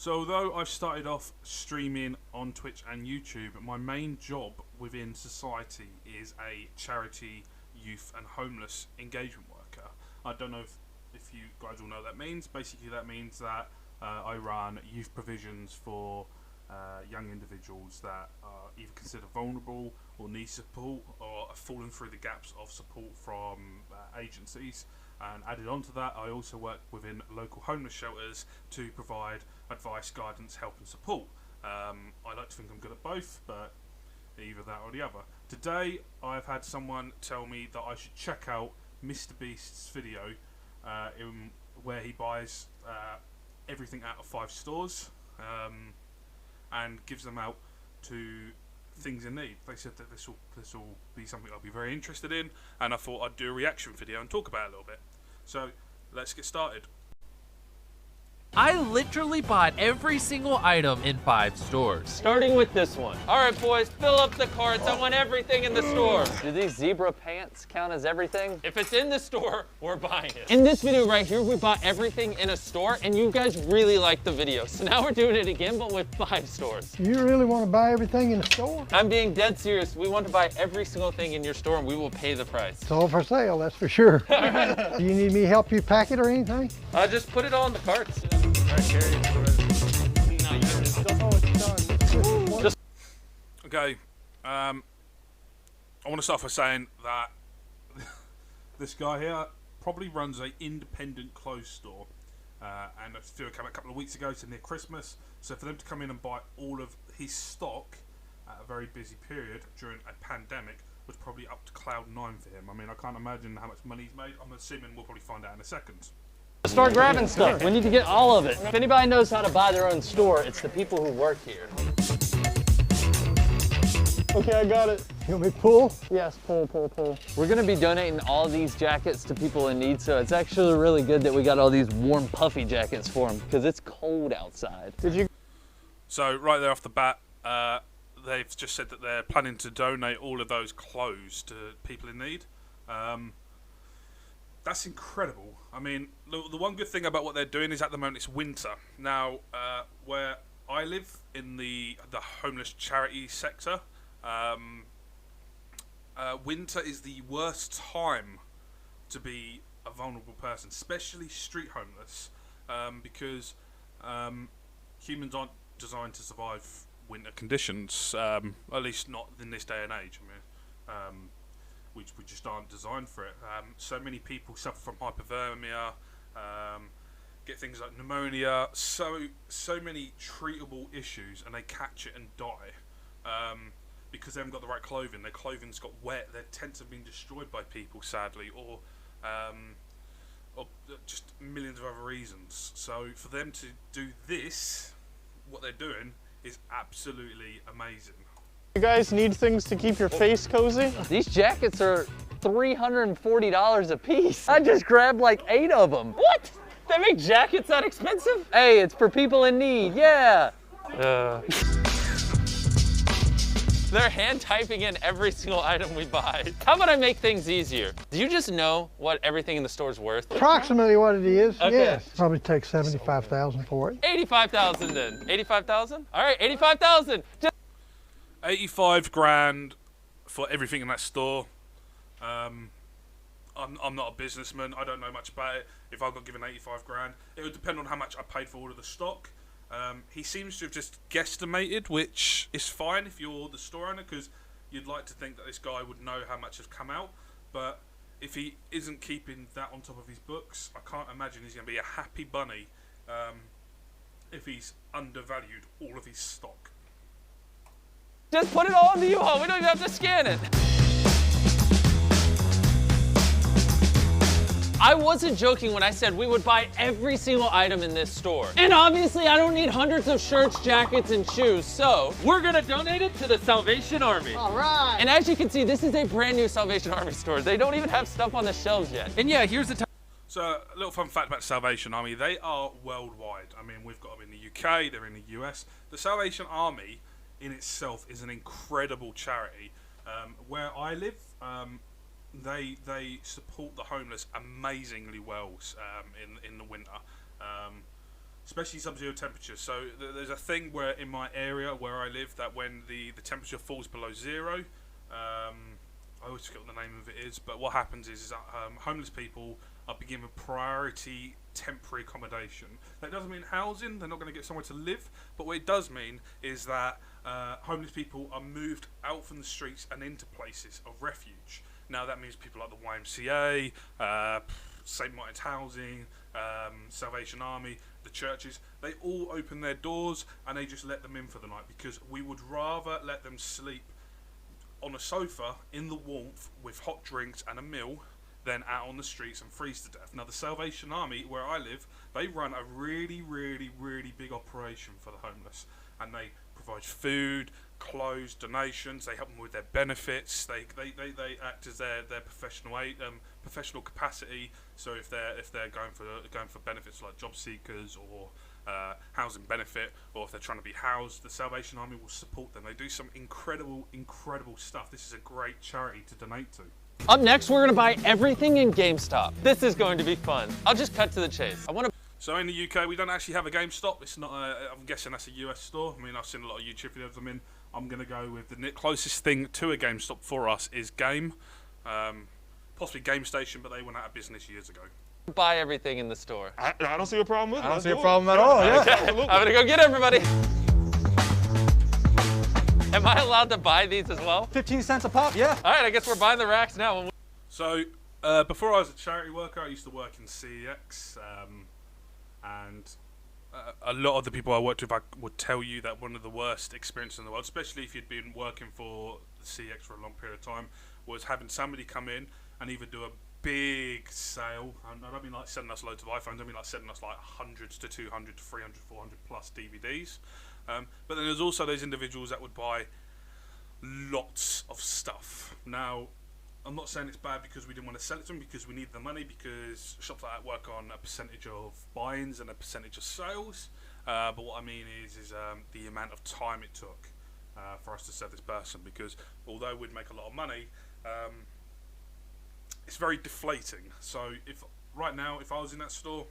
So although I've started off streaming on Twitch and YouTube, my main job within society is a charity youth and homeless engagement worker. I don't know if you guys all know what that means. Basically that means that I run youth provisions for young individuals that are either considered vulnerable or need support or have fallen through the gaps of support from agencies. And added on to that, I also work within local homeless shelters to provide advice, guidance, help and support. I like to think I'm good at both, but either that or the other. Today I've had someone tell me that I should check out Mr. Beast's video where he buys everything out of 5 stores and gives them out to things in need. They said that this will be something I'll be very interested in, and I thought I'd do a reaction video and talk about it a little bit. So let's get started. I literally bought every single item in 5 stores. Starting with this one. All right, boys, fill up the carts. I want everything in the store. Do these zebra pants count as everything? If it's in the store, we're buying it. In this video right here, we bought everything in a store, and you guys really liked the video. So now we're doing it again, but with 5 stores. You really want to buy everything in the store? I'm being dead serious. We want to buy every single thing in your store, and we will pay the price. It's all for sale, that's for sure. Do you need me to help you pack it or anything? Just put it all in the carts. Okay, I want to start by saying that this guy here probably runs an independent clothes store, and a video came out a couple of weeks ago, so near Christmas. So for them to come in and buy all of his stock at a very busy period during a pandemic was probably up to cloud 9 for him. I mean, I can't imagine how much money he's made. I'm assuming we'll probably find out in a second. Start grabbing stuff. We need to get all of it. If anybody knows how to buy their own store, it's the people who work here. Okay, I got it. You want me to pull? Yes, pull. We're gonna be donating all these jackets to people in need, so it's actually really good that we got all these warm, puffy jackets for them, because it's cold outside. So right there off the bat, they've just said that they're planning to donate all of those clothes to people in need. That's incredible. I mean, the one good thing about what they're doing is at the moment it's winter. Now, where I live in the homeless charity sector, winter is the worst time to be a vulnerable person, especially street homeless, because humans aren't designed to survive winter conditions, at least not in this day and age. I mean, we just aren't designed for it. So many people suffer from hypothermia, get things like pneumonia, so many treatable issues, and they catch it and die because they haven't got the right clothing. Their clothing's got wet, their tents have been destroyed by people, sadly, or just millions of other reasons. So for them to do this, what they're doing, is absolutely amazing. You guys need things to keep your face cozy? These jackets are $340 a piece. I just grabbed like 8 of them. What? They make jackets that expensive? Hey, it's for people in need, yeah. They're hand typing in every single item we buy. How about I make things easier? Do you just know what everything in the store's worth? Approximately what it is, Okay. yes. Probably take $75,000 for it. 85,000 then. 85,000? All right, 85,000. 85 grand for everything in that store. I'm not a businessman. I don't know much about it. If I got given 85 grand, it would depend on how much I paid for all of the stock. He seems to have just guesstimated, which is fine if you're the store owner, because you'd like to think that this guy would know how much has come out. But if he isn't keeping that on top of his books, I can't imagine he's going to be a happy bunny if he's undervalued all of his stock. Just put it all in the U-Haul. We don't even have to scan it. I wasn't joking when I said we would buy every single item in this store. And obviously I don't need hundreds of shirts, jackets, and shoes, so we're gonna donate it to the Salvation Army. All right. And as you can see, this is a brand new Salvation Army store. They don't even have stuff on the shelves yet. And yeah, here's the So a little fun fact about Salvation Army, they are worldwide. I mean, we've got them in the UK, they're in the US. The Salvation Army in itself is an incredible charity. Where I live, they support the homeless amazingly well in the winter. especially sub-zero temperatures. So there's a thing where in my area where I live that when the temperature falls below 0, I always forget what the name of it is, but what happens is that homeless people are being given priority temporary accommodation. That doesn't mean housing, they're not going to get somewhere to live, but what it does mean is that homeless people are moved out from the streets and into places of refuge. Now that means people like the YMCA, St. Martin's Housing, Salvation Army, the churches, they all open their doors and they just let them in for the night, because we would rather let them sleep on a sofa in the warmth with hot drinks and a meal than out on the streets and freeze to death. Now the Salvation Army, where I live, they run a really, really, really big operation for the homeless, and they provide food, clothes, donations. They help them with their benefits. They act as their professional capacity. So if they're going for benefits like job seekers or housing benefit, or if they're trying to be housed, the Salvation Army will support them. They do some incredible stuff. This is a great charity to donate to. Up next, we're gonna buy everything in GameStop. This is going to be fun. I'll just cut to the chase. So in the UK, we don't actually have a GameStop. It's not. I'm guessing that's a US store. I mean, I've seen a lot of YouTube videos. I'm gonna go with the closest thing to a GameStop for us is Game, possibly Game Station, but they went out of business years ago. Buy everything in the store. I don't see a problem with it. I don't see a problem at all, yeah. Okay. I'm gonna go get everybody. Am I allowed to buy these as well? 15 cents a pop, yeah. All right, I guess we're buying the racks now. So before I was a charity worker, I used to work in CEX, and a lot of the people I worked with, I would tell you that one of the worst experiences in the world, especially if you'd been working for the CEX for a long period of time, was having somebody come in and either do a big sale. I don't mean like sending us loads of iPhones, I mean like sending us like hundreds to 200 to 300, 400 plus DVDs. But then there's also those individuals that would buy lots of stuff. Now, I'm not saying it's bad because we didn't want to sell it to them, because we need the money, because shops like that work on a percentage of buy-ins and a percentage of sales. But what I mean is the amount of time it took for us to sell this person, because although we'd make a lot of money, it's very deflating. So if right now, if I was in that store,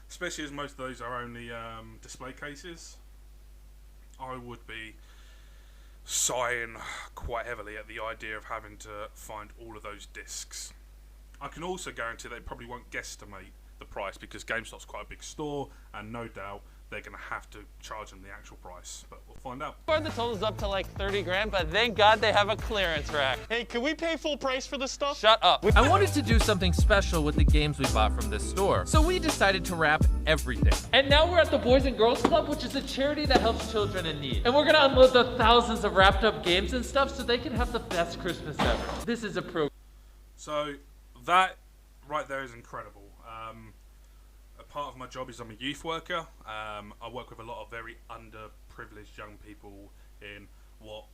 especially as most of those are only display cases, I would be sighing quite heavily at the idea of having to find all of those discs. I can also guarantee they probably won't guesstimate the price, because GameStop's quite a big store, and no doubt they're going to have to charge them the actual price, but we'll find out. The total's up to like 30 grand, but thank God they have a clearance rack. Hey, can we pay full price for this stuff? Shut up. I wanted to do something special with the games we bought from this store, so we decided to wrap everything. And now we're at the Boys and Girls Club, which is a charity that helps children in need. And we're gonna unload the thousands of wrapped up games and stuff so they can have the best Christmas ever. This is a program. So that right there is incredible. A part of my job is I'm a youth worker. I work with a lot of very underprivileged young people in what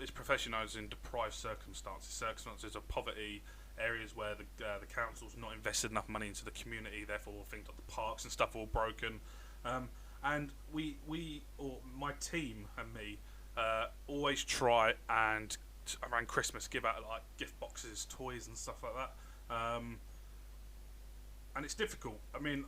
is professionally known as in deprived circumstances of poverty, areas where the council's not invested enough money into the community, therefore things like the parks and stuff are all broken. And we or my team and me always try and around Christmas give out like gift boxes, toys and stuff like that. And it's difficult. I mean,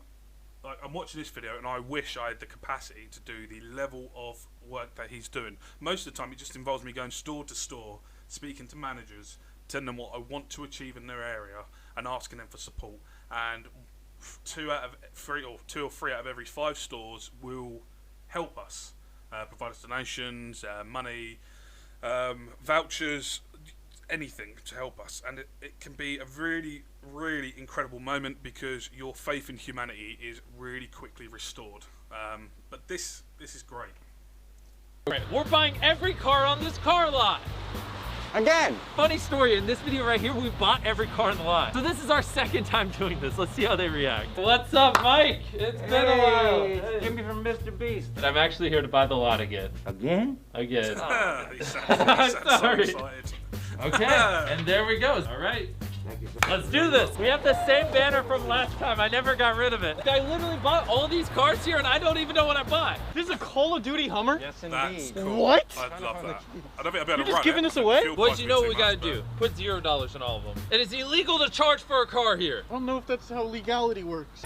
like, I'm watching this video and I wish I had the capacity to do the level of work that he's doing. Most of the time it just involves me going store to store, speaking to managers, telling them what I want to achieve in their area and asking them for support. And 2 or 3 out of every 5 stores will help us, provide us donations, money, vouchers, anything to help us. And it can be a really, really incredible moment, because your faith in humanity is really quickly restored. But this is great. We're buying every car on this car lot. Again. Funny story, in this video right here, we bought every car in the lot. So this is our second time doing this. Let's see how they react. What's up, Mike? It's been a while. Hey, Jimmy from Mr. Beast. But I'm actually here to buy the lot again. Again? Again. He sounds so Sorry. excited. Okay, and there we go. All right. Let's do this. We have the same banner from last time. I never got rid of it. I literally bought all these cars here and I don't even know what I bought. This is a Call of Duty Hummer? Yes, That's indeed. cool. What? I'd love that. I don't think I'll be able to You're just run giving it. this away? Fuel Boys, price you would know be what we too gotta much, do. Put $0 in all of them. It is illegal to charge for a car here. I don't know if that's how legality works.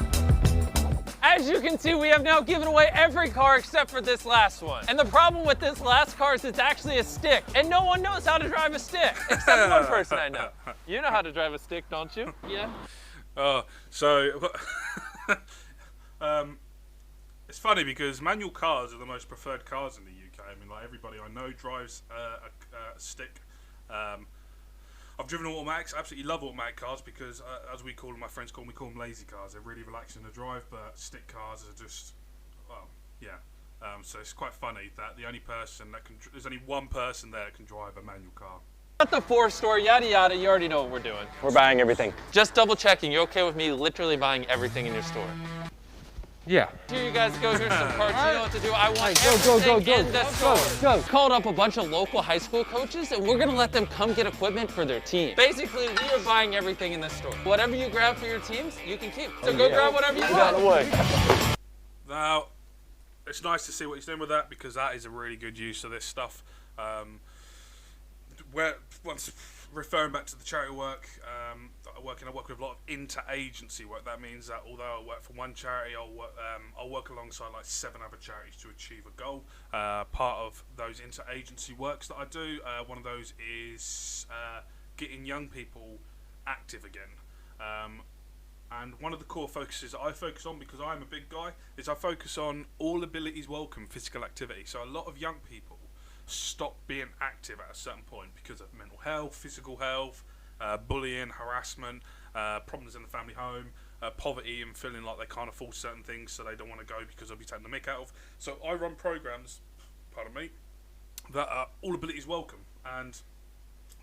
As you can see, we have now given away every car except for this last one. And the problem with this last car is it's actually a stick, and no one knows how to drive a stick, except one person I know. You know how to drive a stick, don't you? Yeah. It's funny because manual cars are the most preferred cars in the UK. I mean, like everybody I know drives a stick. I've driven automatics. I absolutely love automatic cars because, as we call them, my friends call them lazy cars. They're really relaxing to drive, but stick cars are just, well, yeah. So it's quite funny that there's only one person there that can drive a manual car. At the Ford store, yada yada, you already know what we're doing. We're buying everything. Just double checking, you okay with me literally buying everything in your store? Yeah. Here you guys go, here's some cards, you know what to do. I want everything in the store. Called up a bunch of local high school coaches and we're gonna let them come get equipment for their team. Basically, we are buying everything in the store. Whatever you grab for your teams, you can keep. So go grab whatever you want. Now, it's nice to see what he's doing with that because that is a really good use of this stuff. Once referring back to the charity work that I work in, I work with a lot of inter-agency work. That means that although I work for one charity, I'll work alongside like 7 other charities to achieve a goal. Part of those inter-agency works that I do, one of those is getting young people active again. And one of the core focuses that I focus on, because I'm a big guy, is I focus on all abilities welcome physical activity. So a lot of young people stop being active at a certain point because of mental health, physical health, bullying, harassment, problems in the family home, poverty and feeling like they can't afford certain things, so they don't want to go because they'll be taken the mick out of. So I run programs, pardon me, that are all abilities welcome, and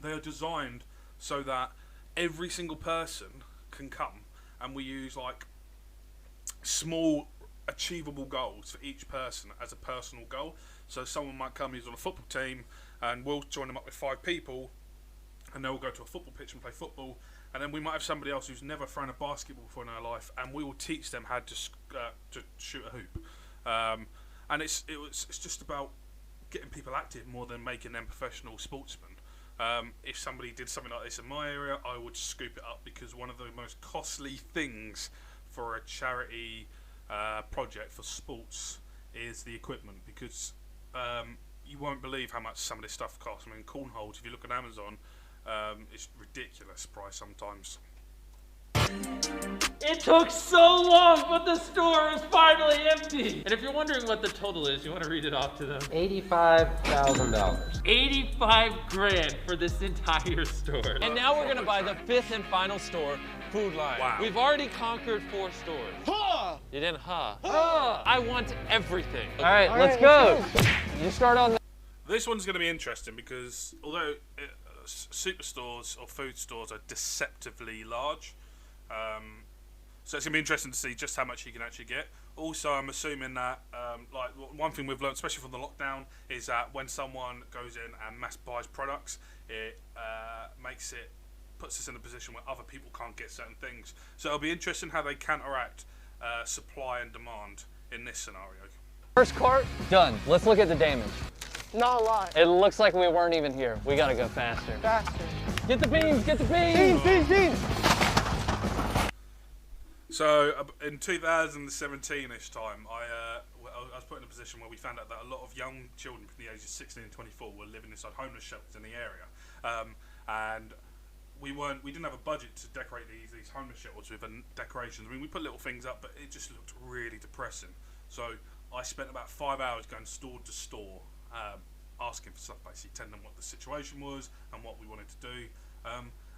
they are designed so that every single person can come, and we use like small achievable goals for each person as a personal goal. So someone might come who's on a football team and we'll join them up with 5 people and they'll go to a football pitch and play football, and then we might have somebody else who's never thrown a basketball before in their life and we will teach them how to shoot a hoop. And it's just about getting people active more than making them professional sportsmen. If somebody did something like this in my area, I would scoop it up, because one of the most costly things for a charity project for sports is the equipment, because you won't believe how much some of this stuff costs. I mean, cornholes, if you look at Amazon, it's ridiculous price sometimes. It took so long, but the store is finally empty. And if you're wondering what the total is, you want to read it off to them? $85,000. 85 grand for this entire store. And now we're gonna buy the 5th and final store, Food Lion. Wow. We've already conquered 4 stores. Huh! You didn't, huh? I want everything. All right, let's go. You start on the This one's going to be interesting because although superstores or food stores are deceptively large, so it's going to be interesting to see just how much you can actually get. Also, I'm assuming that like one thing we've learned, especially from the lockdown, is that when someone goes in and mass buys products, it puts us in a position where other people can't get certain things. So it'll be interesting how they counteract supply and demand in this scenario. first cart, done. Let's look at the damage. Not a lot. It looks like we weren't even here. We gotta go faster. Faster. Get the beans, get the beans! Beans! So in 2017-ish time, I was put in a position where we found out that a lot of young children from the ages of 16 and 24 were living inside homeless shelters in the area, and we didn't have a budget to decorate these homeless shelters with decorations. I mean, we put little things up, but it just looked really depressing. So I spent about 5 hours going store to store, asking for stuff, basically telling them what the situation was and what we wanted to do.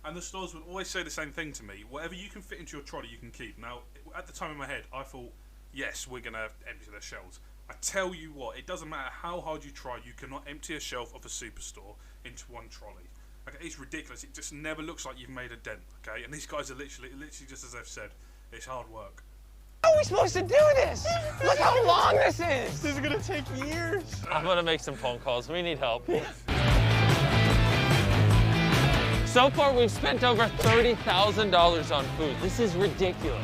And the stores would always say the same thing to me: whatever you can fit into your trolley, you can keep. Now, at the time in my head, I thought, yes, we're going to empty their shelves. I tell you what, it doesn't matter how hard you try, you cannot empty a shelf of a superstore into one trolley. Okay, it's ridiculous. It just never looks like you've made a dent. Okay, and these guys are literally just as they've said, it's hard work. How are we supposed to do this? Look how long this is. This is gonna take years. I'm gonna make some phone calls. We need help. So far, we've spent over $30,000 on food. This is ridiculous.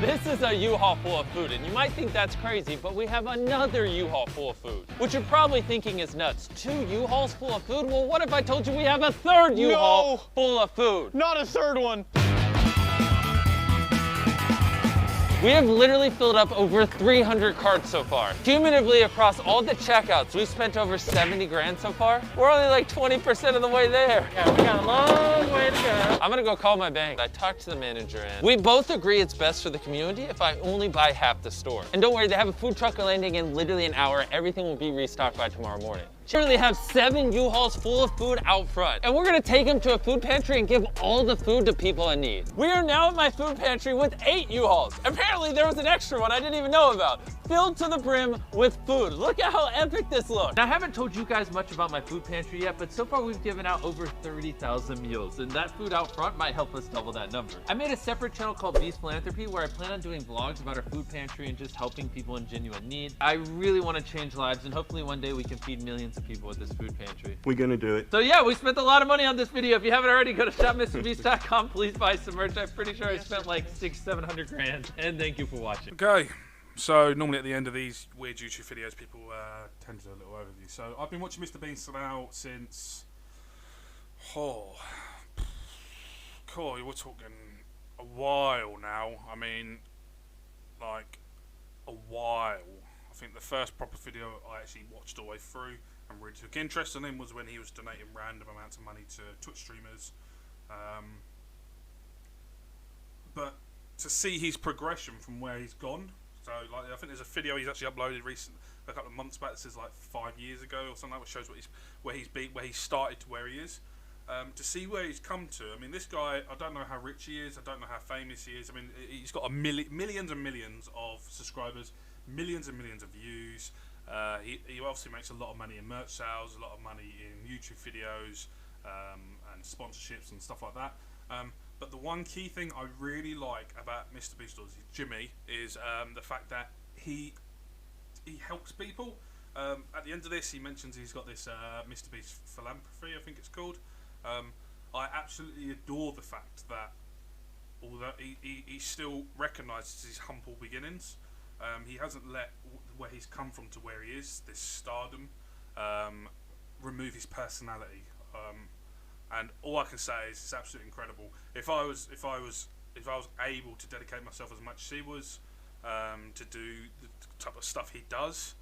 This is a U-Haul full of food, and you might think that's crazy, but we have another U-Haul full of food, which you're probably thinking is nuts. 2 U-Hauls full of food? Well, what if I told you we have a 3rd U-Haul full of food? Not a 3rd one. We have literally filled up over 300 carts so far. Cumulatively across all the checkouts, we've spent over 70 grand so far. We're only like 20% of the way there. Yeah, we got a long way to go. I'm gonna go call my bank. I talked to the manager and we both agree it's best for the community if I only buy half the store. And don't worry, they have a food truck landing in literally an hour. Everything will be restocked by tomorrow morning. Currently have 7 U-Hauls full of food out front. And we're gonna take them to a food pantry and give all the food to people in need. We are now at my food pantry with 8 U-Hauls. Apparently there was an extra one I didn't even know about. Filled to the brim with food. Look at how epic this looks. Now, I haven't told you guys much about my food pantry yet, but so far we've given out over 30,000 meals, and that food out front might help us double that number. I made a separate channel called Beast Philanthropy where I plan on doing vlogs about our food pantry and just helping people in genuine need. I really want to change lives, and hopefully one day we can feed millions of people with this food pantry. We're gonna do it. So yeah, we spent a lot of money on this video. If you haven't already, go to shopmrbeast.com. Please buy some merch. I'm pretty sure I spent like 600-700 grand. And thank you for watching. Okay, so normally at the end of these weird YouTube videos, people tend to do a little overview. So I've been watching Mr. Beast now since, we're talking a while now. I mean, like a while. I think the first proper video I actually watched all the way through and really took interest in him was when he was donating random amounts of money to Twitch streamers. But to see his progression from where he's gone, so like I think there's a video he's actually uploaded a couple of months back. This is like 5 years ago or something, which shows where he started to where he is. To see where he's come to, I mean, this guy, I don't know how rich he is, I don't know how famous he is. I mean, he's got millions and millions of subscribers, millions and millions of views. He obviously makes a lot of money in merch sales, a lot of money in YouTube videos, and sponsorships and stuff like that. But the one key thing I really like about Mr. Beast, or Jimmy, is the fact that he helps people. At the end of this, he mentions he's got this Mr. Beast Philanthropy, I think it's called. I absolutely adore the fact that although he still recognises his humble beginnings, he hasn't let where he's come from to where he is, this stardom, remove his personality. And all I can say is it's absolutely incredible. If I was able to dedicate myself as much as he was to do the type of stuff he does,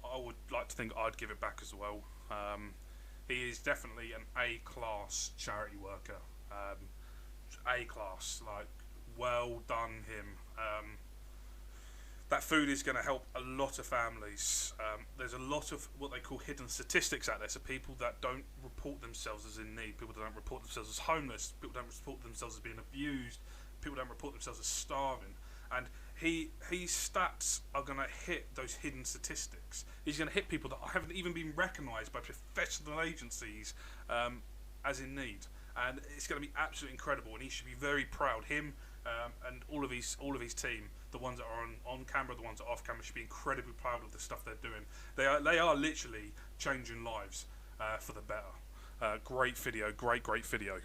I would like to think I'd give it back as well. He is definitely an A-class charity worker. A-class, like, well done him. That food is going to help a lot of families. There's a lot of what they call hidden statistics out there. So people that don't report themselves as in need, people that don't report themselves as homeless, people don't report themselves as being abused, people don't report themselves as starving. And his stats are going to hit those hidden statistics. He's going to hit people that haven't even been recognised by professional agencies as in need. And it's going to be absolutely incredible. And he should be very proud. Him and all of his team, the ones that are on camera, the ones that are off camera, should be incredibly proud of the stuff they're doing. They are literally changing lives for the better. Great video, great video.